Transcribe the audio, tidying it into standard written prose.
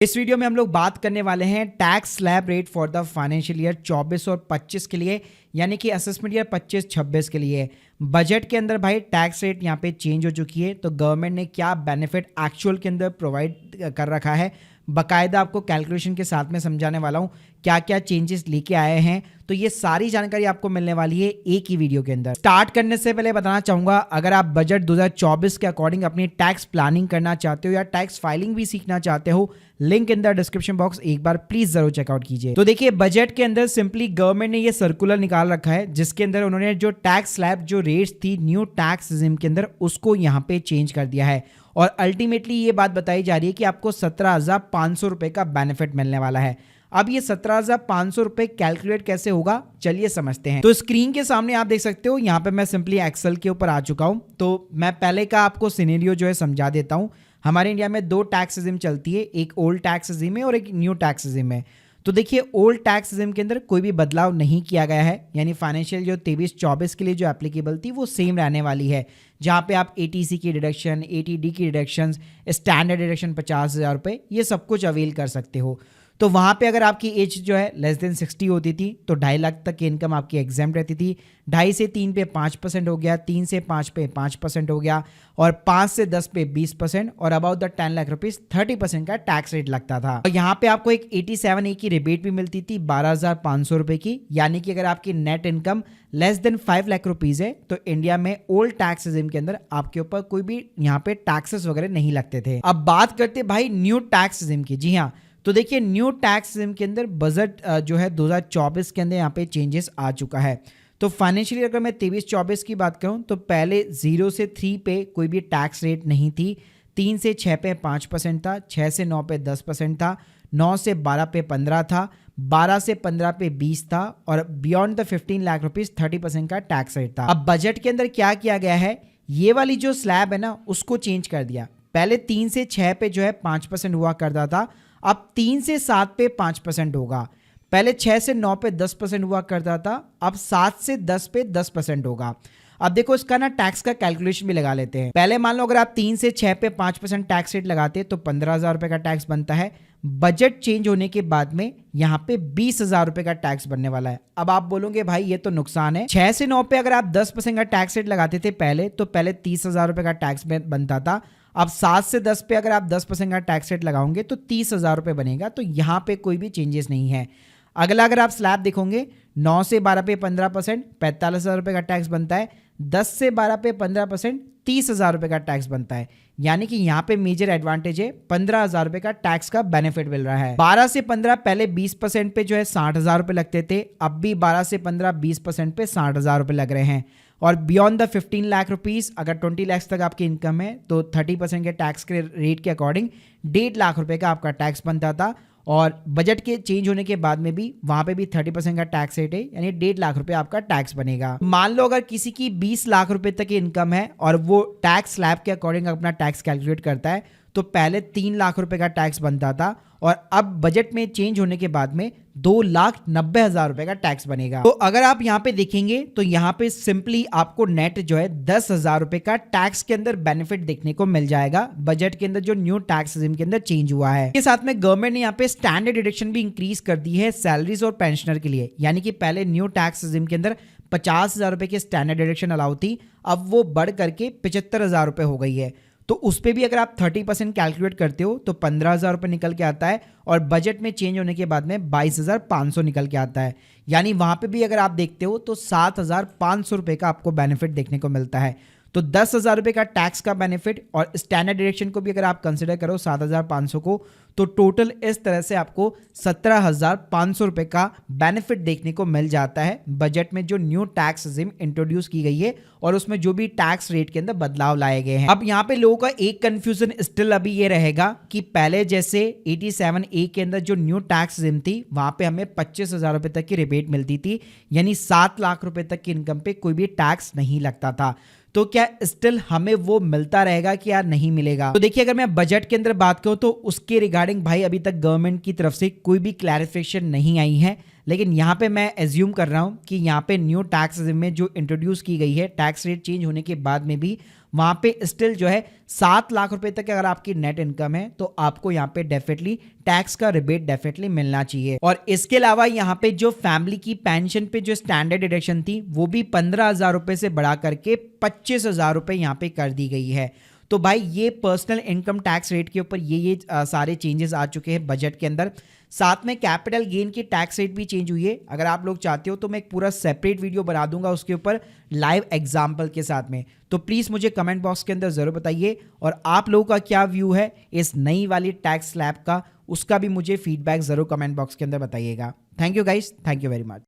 इस वीडियो में हम लोग बात करने वाले हैं tax slab rate for the financial year 24 और 25 के लिए, यानी कि असेसमेंट ईयर 25-26 के लिए। बजट के अंदर भाई टैक्स रेट यहाँ पे चेंज हो चुकी है, तो गवर्नमेंट ने क्या बेनिफिट एक्चुअल के अंदर प्रोवाइड कर रखा है, बाकायदा आपको कैलकुलेशन के साथ में समझाने वाला हूँ क्या क्या चेंजेस लेके आए हैं। तो ये सारी जानकारी आपको मिलने वाली है एक ही वीडियो के अंदर। स्टार्ट करने से पहले बताना चाहूंगा, अगर आप बजट 2024 के अकॉर्डिंग अपनी टैक्स प्लानिंग करना चाहते हो या टैक्स फाइलिंग भी सीखना चाहते हो, link in the description box एक बार प्लीज जरूर चेकआउट कीजिए। तो देखिए, बजट के अंदर सिंपली गवर्नमेंट ने ये सर्कुलर निकाल रखा है जिसके अंदर उन्होंने जो टैक्स स्लैब जो रेट्स थी न्यू टैक्स रिजिम के अंदर उसको यहाँ पे चेंज कर दिया है और अल्टीमेटली ये बात बताई जा रही है कि आपको 17,500 रुपए का बेनिफिट मिलने वाला है। अब ये 17,500 रुपए कैलकुलेट कैसे होगा, चलिए समझते हैं। तो स्क्रीन के सामने आप देख सकते हो, यहाँ पे मैं सिंपली एक्सेल के ऊपर आ चुका हूं। तो मैं पहले का आपको सिनेरियो जो है समझा देता हूं। हमारे इंडिया में दो टैक्स रिजिम चलती है, एक ओल्ड टैक्स रिजिम है और एक न्यू टैक्स रिजिम है। तो देखिए, ओल्ड टैक्स रिजिम के अंदर कोई भी बदलाव नहीं किया गया है, यानी फाइनेंशियल जो 23-24 के लिए जो एप्लीकेबल थी वो सेम रहने वाली है, जहां पे आप एटीसी की डिडक्शन, एटीडी की डिडक्शन, स्टैंडर्ड डिडक्शन 50,000 रुपये, ये सब कुछ अवेल कर सकते हो। तो वहाँ पे अगर आपकी एज जो है लेस देन 60 होती थी तो 2.5 लाख तक की इनकम आपकी एग्जाम रहती थी। 2.5 से 3 पे 5% हो गया, 3 से 5 पे 5% हो गया और 5 से 10 पे 20% और अबाउट द 10 लाख रुपीज 30% का टैक्स रेट लगता था। और यहाँ पे आपको एक 87A की रिबेट भी मिलती थी 12,500 रुपए की, यानी कि अगर आपकी net income less than 5 lakh rupees है तो इंडिया में ओल्ड टैक्स रिजिम के अंदर आपके ऊपर कोई भी यहाँ पे टैक्सेस वगैरह नहीं लगते थे। अब बात करते भाई न्यू टैक्स रिजिम की। जी हाँ, तो देखिए, न्यू टैक्स रिजिम के अंदर बजट जो है 2024 के अंदर यहाँ पे चेंजेस आ चुका है। तो फाइनेंशियल अगर मैं 23-24 की बात करूँ तो पहले 0 से 3 पे कोई भी टैक्स रेट नहीं थी, 3 से 6 पे 5% था, 6 से 9 पे 10% था, 9 से 12 पे 15 था, 12 से 15 पे 20 था और बियॉन्ड द 15 लाख रुपीज 30% का टैक्स रेट था। अब बजट के अंदर क्या किया गया है, ये वाली जो स्लैब है ना उसको चेंज कर दिया। पहले 3 से 6 पे जो है 5% हुआ करता था, अब 3 से 7 पे 5% होगा। पहले 6 से 9 पे 10% हुआ करता था, अब 7 से 10 पे 10% होगा। अब देखो, इसका ना टैक्स का कैलकुलेशन भी लगा लेते हैं। पहले मान लो अगर आप 3 से 6 पे 5% टैक्स रेट लगाते तो 15,000 रुपए का टैक्स बनता है। बजट चेंज होने के बाद में यहाँ पे 20,000 रुपए का टैक्स बनने वाला है। अब आप बोलोगे भाई ये तो नुकसान है। 6 से 9 पे अगर आप 10% का टैक्स रेट लगाते थे पहले, तो पहले 30,000 रुपए का टैक्स बनता था। अब 7 से 10 पे अगर आप 10% का टैक्स रेट लगाओगे तो 30,000 रुपये बनेगा। तो यहाँ पे कोई भी चेंजेस नहीं है। अगला अगर आप स्लैब देखोगे, 9 से 12 पे 15% 45,000 रुपये का टैक्स बनता है, 10 से 12 पे 15% 30,000 रुपये का टैक्स बनता है, यानी कि यहाँ पे मेजर एडवांटेज है, 15,000 रुपये का टैक्स का बेनिफिट मिल रहा है। 12 से 15 पहले 20% पे जो है 60,000 रुपये लगते थे, अब भी 12 से 15 20% पे 60,000 रुपये लग रहे हैं। और बियॉन्ड द 15 लाख रुपीज, अगर 20 लाख तक आपकी इनकम है तो 30% के टैक्स के रेट के अकॉर्डिंग 1.5 लाख रुपए का आपका टैक्स बनता था। और बजट के चेंज होने के बाद में भी वहां पे भी 30% का टैक्स रेट है, यानी 1.5 लाख रुपए आपका टैक्स बनेगा। मान लो अगर किसी की 20 लाख रुपए तक की इनकम है और वो टैक्स स्लैब के अकॉर्डिंग अपना टैक्स कैलकुलेट करता है, तो पहले 3 लाख रुपए का टैक्स बनता था और अब बजट में चेंज होने के बाद में 2,90,000 रुपए का टैक्स बनेगा। तो अगर आप यहाँ पे देखेंगे तो यहाँ पे सिंपली आपको नेट जो है 10,000 रुपए का टैक्स के अंदर बेनिफिट देखने को मिल जाएगा, बजट के अंदर जो न्यू टैक्स रिजिम के अंदर चेंज हुआ है। इसके साथ में गवर्नमेंट ने यहाँ पे स्टैंडर्ड डिडक्शन भी इंक्रीज कर दी है सैलरीज और पेंशनर के लिए, यानी कि पहले न्यू टैक्स रिजिम के अंदर 50,000 रुपए की स्टैंडर्ड डिडक्शन अलाउ थी, अब वो बढ़ करके 75,000 रुपए हो गई है। तो उस पर भी अगर आप 30% कैलकुलेट करते हो तो 15,000 रुपये निकल के आता है और बजट में चेंज होने के बाद में 22,500 निकल के आता है, यानी वहां पे भी अगर आप देखते हो तो 7,500 रुपये का आपको बेनिफिट देखने को मिलता है। तो 10,000 रुपये का टैक्स का बेनिफिट और स्टैंडर्ड डिडक्शन को भी अगर आप कंसिडर करो 7,500 को, तो टोटल इस तरह से आपको 17,500 रुपये का बेनिफिट देखने को मिल जाता है बजट में जो न्यू टैक्स रिजिम इंट्रोड्यूस की गई है और उसमें जो भी टैक्स रेट के अंदर बदलाव लाए गए हैं। अब यहाँ पे लोगों का एक कंफ्यूजन स्टिल अभी ये रहेगा कि पहले जैसे 87A के अंदर जो न्यू टैक्स रिजिम थी वहां पे हमें 25,000 रुपये तक की रिबेट मिलती थी, यानी 7 लाख रुपए तक की इनकम पे कोई भी टैक्स नहीं लगता था। तो क्या स्टिल हमें वो मिलता रहेगा कि यार नहीं मिलेगा? तो देखिए, अगर मैं बजट के अंदर बात करूं तो उसके रिगार्डिंग भाई अभी तक गवर्नमेंट की तरफ से कोई भी क्लैरिफिकेशन नहीं आई है। लेकिन यहाँ पे मैं एज्यूम कर रहा हूँ कि यहाँ पे न्यू टैक्स में जो इंट्रोड्यूस की गई है, टैक्स रेट चेंज होने के बाद में भी वहाँ पे स्टिल जो है 7 लाख रुपए तक अगर आपकी नेट इनकम है तो आपको यहाँ पे डेफिनेटली टैक्स का रिबेट डेफिनेटली मिलना चाहिए। और इसके अलावा यहाँ पे जो फैमिली की पेंशन पे जो स्टैंडर्ड डिडक्शन थी वो भी 15,000 रुपए से बढ़ा करके 25,000 रुपए यहाँ पे कर दी गई है। तो भाई ये पर्सनल इनकम टैक्स रेट के ऊपर ये सारे चेंजेस आ चुके हैं बजट के अंदर। साथ में कैपिटल गेन की टैक्स रेट भी चेंज हुई है। अगर आप लोग चाहते हो तो मैं एक पूरा सेपरेट वीडियो बना दूंगा उसके ऊपर लाइव एग्जाम्पल के साथ में। तो प्लीज़ मुझे कमेंट बॉक्स के अंदर ज़रूर बताइए और आप लोगों का क्या व्यू है इस नई वाली टैक्स स्लैब का, उसका भी मुझे फीडबैक ज़रूर कमेंट बॉक्स के अंदर बताइएगा। Thank you guys, thank you very much.